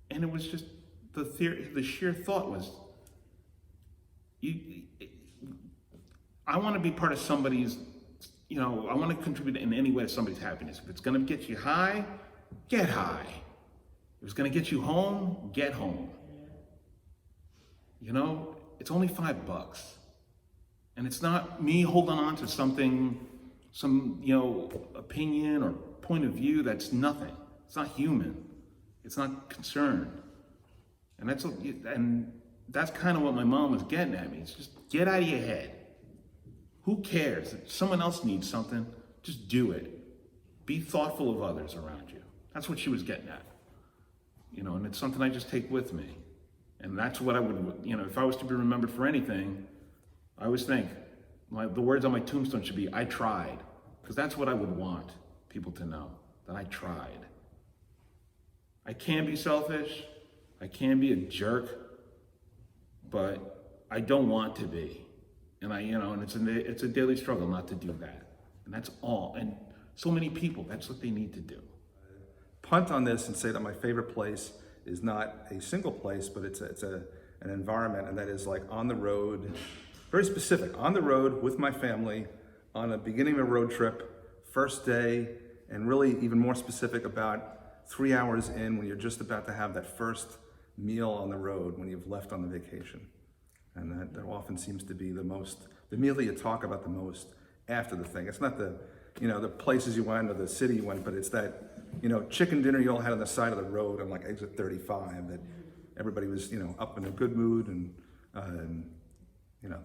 And it was just, the sheer thought was, I want to be part of somebody's, I want to contribute in any way to somebody's happiness. If it's going to get you high, get high. If it's going to get you home, get home. It's only $5. And it's not me holding on to something, some, opinion or point of view that's nothing. It's not human. It's not concerned. And that's kind of what my mom was getting at me. It's just get out of your head. Who cares? If someone else needs something, just do it. Be thoughtful of others around you. That's what she was getting at. And it's something I just take with me. And that's what I would, if I was to be remembered for anything, I always think, the words on my tombstone should be, "I tried." Because that's what I would want people to know, that I tried. I can be selfish, I can be a jerk, but I don't want to be. And and it's a daily struggle not to do that. And that's all. And so many people, that's what they need to do. Punt on this and say that my favorite place is not a single place, but it's an environment, and that is like on the road, very specific, on the road with my family, on a beginning of a road trip, first day, and really even more specific about 3 hours in, when you're just about to have that first meal on the road, when you've left on the vacation. And that often seems to be the meal that you talk about the most after the thing. It's not the places you went or the city you went, but it's that, chicken dinner you all had on the side of the road on like exit 35 that everybody was, up in a good mood, and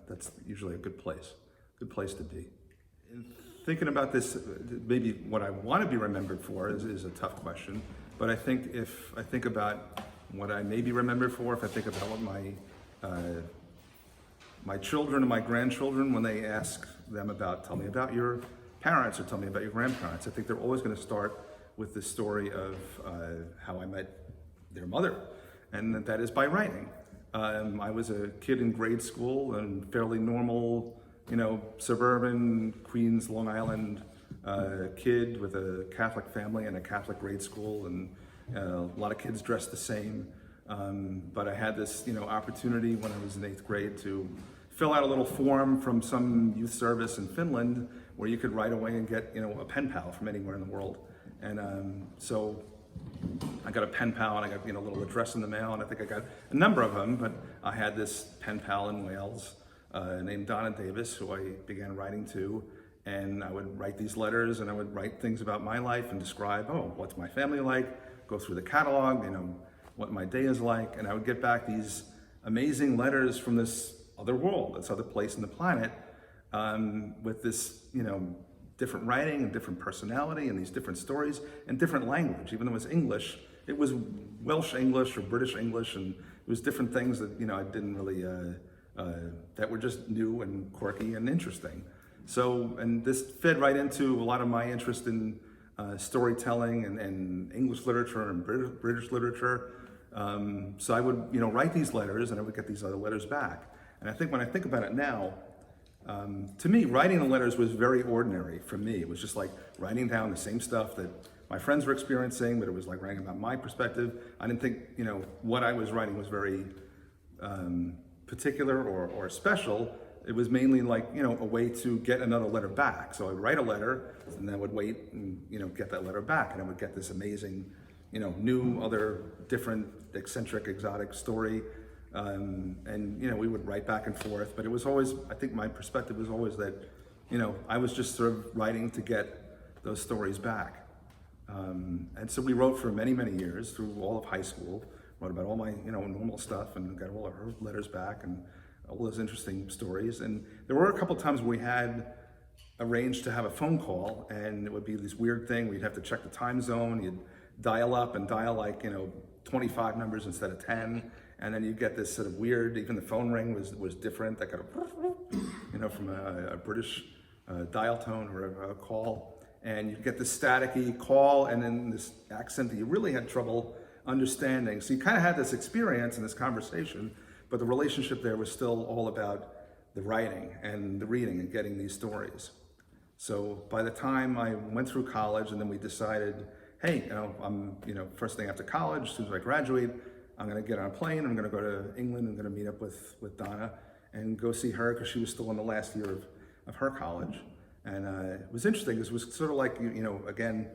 that's usually a good place to be. In thinking about this, maybe what I want to be remembered for is a tough question, but I think if I think about what I may be remembered for, if I think about what my children and my grandchildren, when they ask them tell me about your parents or tell me about your grandparents, I think they're always going to start with the story of how I met their mother, and that is by writing. I was a kid in grade school and fairly normal, suburban Queens, Long Island kid with a Catholic family and a Catholic grade school, and a lot of kids dressed the same. But I had this, opportunity when I was in 8th grade to fill out a little form from some youth service in Finland where you could write away and get, a pen pal from anywhere in the world. And so I got a pen pal, and I got, a little address in the mail, and I think I got a number of them, but I had this pen pal in Wales named Donna Davis, who I began writing to, and I would write these letters, and I would write things about my life and describe, what's my family like, go through the catalog, what my day is like, and I would get back these amazing letters from this other world, this other place on the planet, with this, different writing and different personality and these different stories and different language. Even though it was English, it was Welsh English or British English, and it was different things that, I didn't really, that were just new and quirky and interesting. So, and this fed right into a lot of my interest in storytelling and English literature and British literature. So I would, write these letters, and I would get these other letters back. And I think when I think about it now, to me, writing the letters was very ordinary for me. It was just like writing down the same stuff that my friends were experiencing, but it was like writing about my perspective. I didn't think, what I was writing was very particular or special. It was mainly like, a way to get another letter back. So I'd write a letter, and then I would wait and, get that letter back, and I would get this amazing, new, other, different, eccentric, exotic story. And we would write back and forth, but it was always, I think my perspective was always that, I was just sort of writing to get those stories back. And so we wrote for many, many years through all of high school, wrote about all my, normal stuff, and got all of her letters back and all those interesting stories. And there were a couple of times where we had arranged to have a phone call, and it would be this weird thing where you'd have to check the time zone, you'd dial up and dial like, 25 numbers instead of 10. And then you get this sort of weird, even the phone ring was different, that kind of, from a British dial tone or a call. And you get this staticky call, and then this accent that you really had trouble understanding. So you kind of had this experience and this conversation, but the relationship there was still all about the writing and the reading and getting these stories. So by the time I went through college, and then we decided, hey, I'm, first thing after college, as soon as I graduate, I'm going to get on a plane, I'm going to go to England, I'm going to meet up with Donna and go see her, because she was still in the last year of her college. And it was interesting, because it was sort of like, again,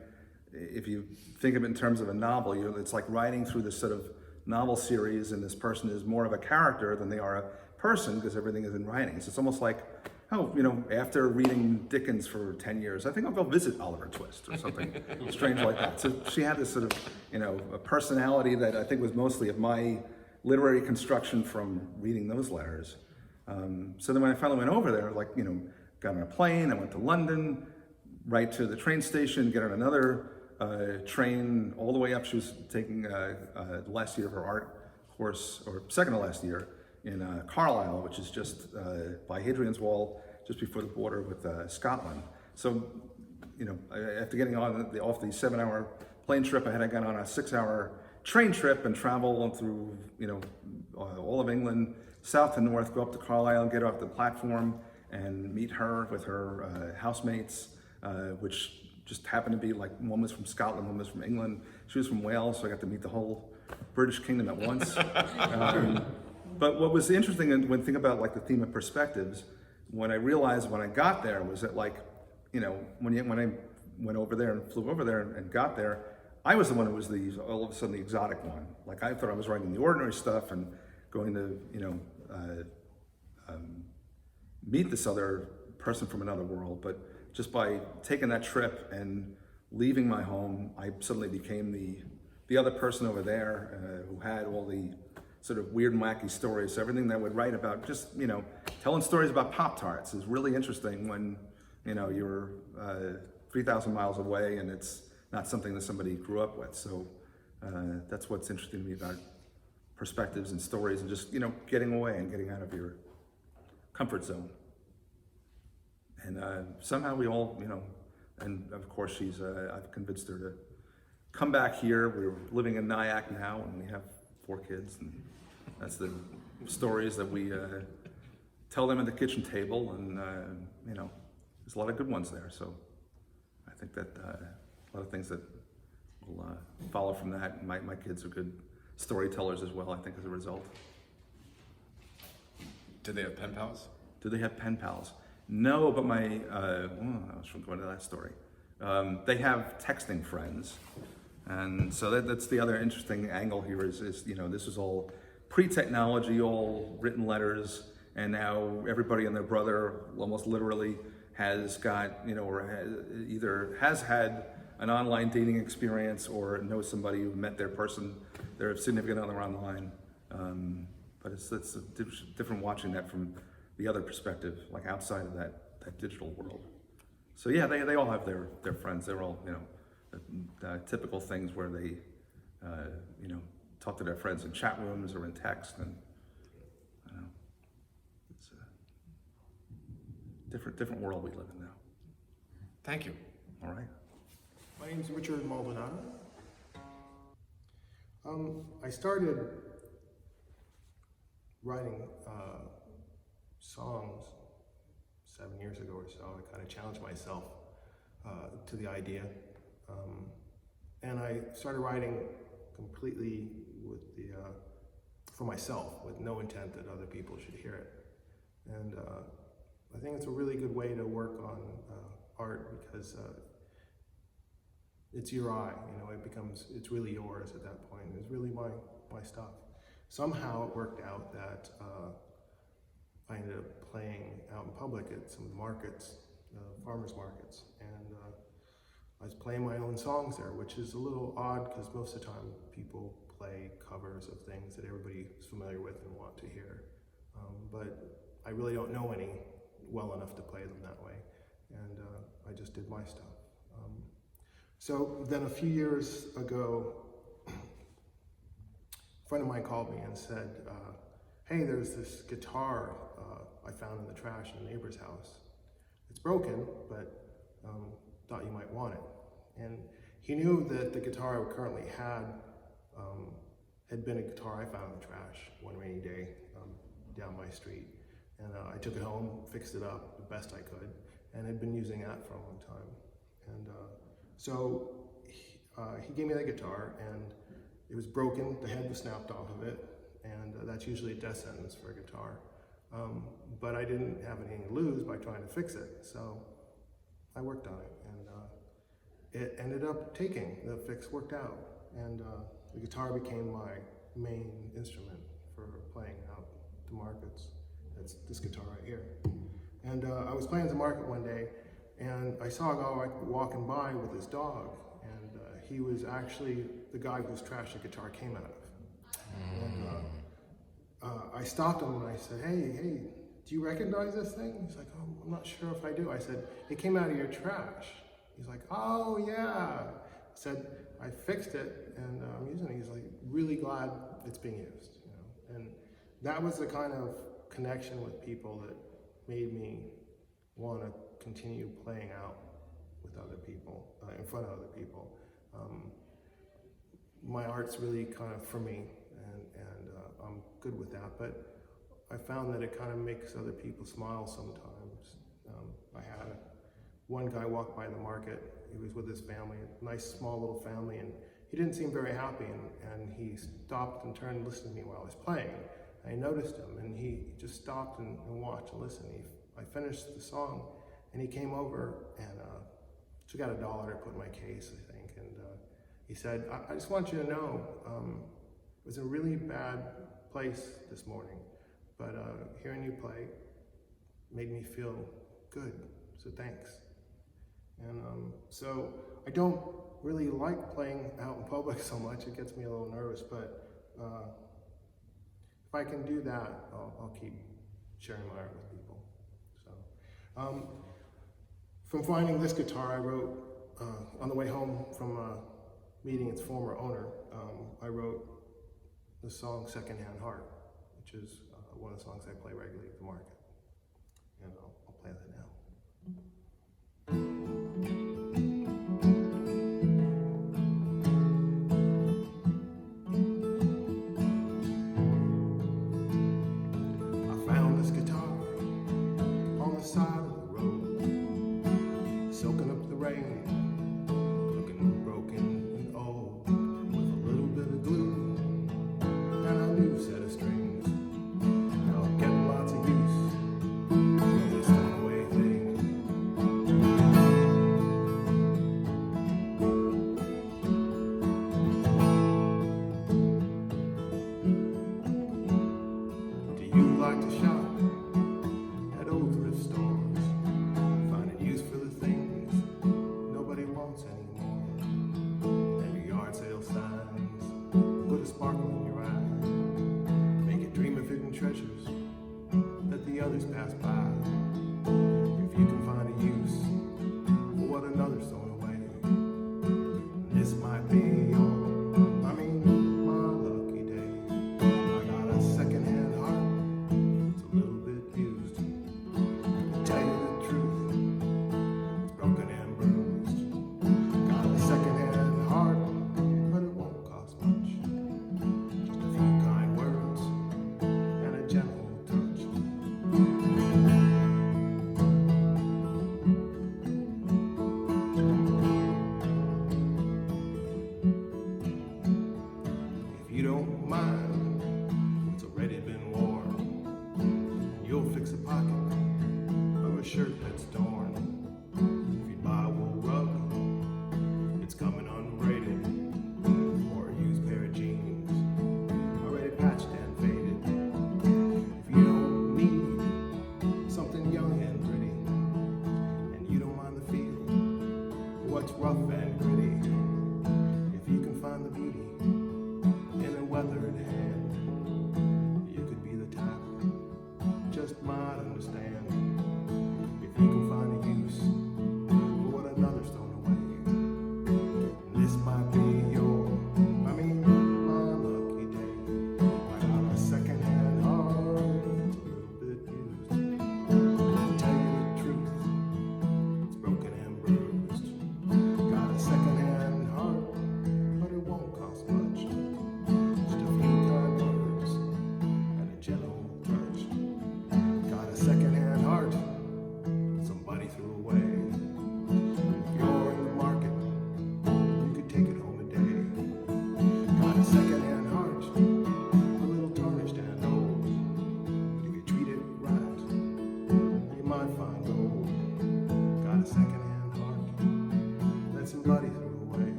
if you think of it in terms of a novel, it's like writing through this sort of novel series, and this person is more of a character than they are a person, because everything is in writing. So it's almost like, after reading Dickens for 10 years, I think I'll go visit Oliver Twist or something strange like that. So she had this sort of, a personality that I think was mostly of my literary construction from reading those letters. So then when I finally went over there, got on a plane, I went to London, right to the train station, get on another train all the way up. She was taking the last year of her art course, or second to last year, in Carlisle, which is just by Hadrian's Wall, just before the border with Scotland. So, after getting off the 7-hour plane trip, I got on a 6-hour train trip and travel through, all of England, south to north, go up to Carlisle, get off the platform, and meet her with her housemates, which just happened to be like, one was from Scotland, one was from England, she was from Wales, so I got to meet the whole British kingdom at once. But what was interesting, and when thinking about like the theme of perspectives, what I realized when I got there was that, like, when I went over there and flew over there and got there, I was the one who was all of a sudden the exotic one. Like I thought I was writing the ordinary stuff and going to, meet this other person from another world. But just by taking that trip and leaving my home, I suddenly became the other person over there who had all the sort of weird and wacky stories. So everything that I would write about, just, telling stories about Pop-Tarts is really interesting when, you're 3,000 miles away and it's not something that somebody grew up with. So that's what's interesting to me about perspectives and stories and just, getting away and getting out of your comfort zone. And somehow we all, and of course I've convinced her to come back here. We're living in Nyack now and we have 4 kids, and that's the stories that we tell them at the kitchen table, and there's a lot of good ones there. So I think that a lot of things that will follow from that. My kids are good storytellers as well, I think, as a result. Did they have pen pals? Do they have pen pals? No, but I was going to that story. They have texting friends. And so that's the other interesting angle here is this is all pre-technology, all written letters, and now everybody and their brother almost literally has got, either has had an online dating experience or knows somebody who met their person, their significant other online. But it's different watching that from the other perspective, like outside of that digital world. So yeah, they all have their friends. They're all, the typical things where they, talk to their friends in chat rooms or in text, and it's a different world we live in now. Thank you. All right. My name is Richard Maldonado. I started writing songs 7 years ago or so. I kind of challenged myself to the idea. And I started writing completely with for myself, with no intent that other people should hear it. And I think it's a really good way to work on art because it's your eye, it's really yours at that point. It's really my stuff. Somehow it worked out that I ended up playing out in public at some markets, farmers markets, and I was playing my own songs there, which is a little odd because most of the time people play covers of things that everybody is familiar with and want to hear. But I really don't know any well enough to play them that way. And I just did my stuff. So then a few years ago, a friend of mine called me and said, hey, there's this guitar I found in the trash in a neighbor's house. It's broken, but thought you might want it. And he knew that the guitar I currently had been a guitar I found in the trash one rainy day down my street. And I took it home, fixed it up the best I could, and had been using that for a long time. And so he gave me that guitar, and it was broken, the head was snapped off of it, and that's usually a death sentence for a guitar. But I didn't have anything to lose by trying to fix it, so I worked on it, and it ended up taking. The fix worked out, and the guitar became my main instrument for playing out to markets. That's this guitar right here. And I was playing at the market one day, and I saw a guy walking by with his dog, and he was actually the guy whose trash the guitar came out of. And I stopped him and I said, hey, do you recognize this thing? He's like, oh, I'm not sure if I do. I said, it came out of your trash. He's like, oh yeah. I said, I fixed it and I'm using it. He's like, really glad it's being used. And that was the kind of connection with people that made me want to continue playing out with other people, in front of other people. My art's really kind of for me, and I'm good with that, but I found that it kind of makes other people smile sometimes. I had one guy walk by the market. He was with his family, a nice small little family, and he didn't seem very happy, and he stopped and turned and listened to me while I was playing. I noticed him, and he just stopped and watched and listened. I finished the song, and he came over and took out $1 to put in my case, I think, and he said, I just want you to know, it was a really bad place this morning, but hearing you play made me feel good, so thanks. And so I don't really like playing out in public so much. It gets me a little nervous, but if I can do that, I'll keep sharing my art with people. So, from finding this guitar, I wrote, on the way home from meeting its former owner, I wrote the song Secondhand Heart, which is one of the songs I play regularly at the market. And I'll play that now. I found this guitar on the side of the road, soaking up the rain, looking broken and old, with a little bit of glue and a new set of strings. Now I'm getting lots of use from this away thing. Do you like to shop at old thrift stores, finding use for the things nobody wants anymore? And your yard sale signs put a sparkle in your eye, make you dream of hidden treasures that the others pass by. If you can find a use for what another's thrown away, this might be your